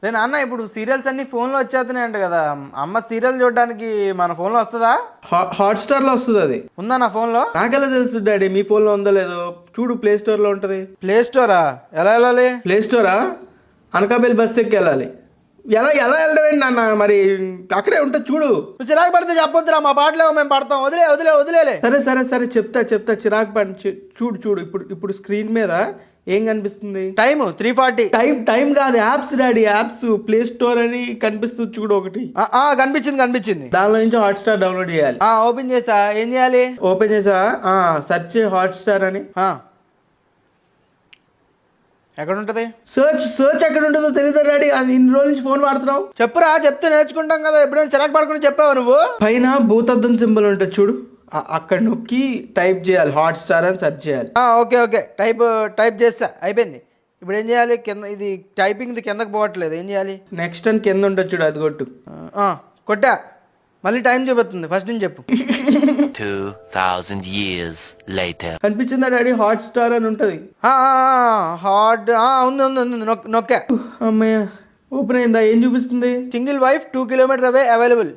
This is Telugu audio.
రే నాన్న, ఇప్పుడు సీరియల్స్ అన్ని ఫోన్లో వచ్చేస్తున్నాయంట కదా. అమ్మ సీరియల్ చూడడానికి మన ఫోన్లో వస్తుందా? హాట్స్టార్ లో వస్తుంది. అది ఉందా నా ఫోన్లో? నాకెలా తెలుసు డాడీ మీ ఫోన్ లో ఉందో లేదో? చూడు ప్లే స్టోర్ లో ఉంటది. ప్లే స్టోరా? ఎలా వెళ్ళాలి? ప్లే స్టోరా? అనకాపల్లి బస్ ఎక్కి వెళ్ళాలి. ఎలా ఎలా వెళ్ళడం నాన్న? మరి అక్కడే ఉంటుంది చూడు. నువ్వు చిరాకు పడితే చెప్పొద్దురా, మా పాటలో మేము పడతాం. వదిలే. సరే సరే సరే చెప్తా చిరాకు పడి చూడు చూడు. ఇప్పుడు స్క్రీన్ మీద ఏం కనిపిస్తుంది? టైము 3:40. టైం కాదు, apps daddy, apps. Play store అని కనిపిస్తుంది చూడు ఒకటి. కనిపించింది. దానిలో నుంచి హాట్స్టార్ డౌన్లోడ్ చేయాలి. ఓపెన్ చేసా. ఏం చేయాలి? ఓపెన్ చేసా, సెర్చ్ హాట్స్టార్ అని. ఎక్కడ ఉంటది? సర్చ్ ఎక్కడ ఉంటుందో తెలియదు డాడీ. అది ఇన్ని రోజుల నుంచి ఫోన్ వాడుతున్నావు. చెప్పురా, చెప్తే నేర్చుకుంటాం కదా. ఎప్పుడైనా చిరాకు పడుకుని చెప్పావు నువ్వు? పైన భూతద్దం సింబల్ ఉంటుంది చూడు, అక్కడ నొక్కి టైప్ చేయాలి హాట్స్టార్ అని సెర్చ్ చేయాలి. ఓకే. టైప్ చేస్తా, అయిపోయింది. ఇప్పుడు ఏం చేయాలి? కింద ఇది టైపింగ్ కిందకి పోవట్లేదు, ఏం చేయాలి? నెక్స్ట్ అని కింద ఉంటుంది చూడు, అది కొట్టు. కొట్టా. మళ్ళీ టైం చూపిస్తుంది, ఫస్ట్ నుంచి చెప్పు. 2000 years later. కనిపించిందా డాడీ? హాట్స్టార్ అని ఉంటుంది. ఉంది. నొక్కా. అమ్మయ్య, ఓపెన్ అయిందా? ఏం చూపిస్తుంది? సింగిల్ వైఫ్ 2 kilometers అవే అవైలబుల్.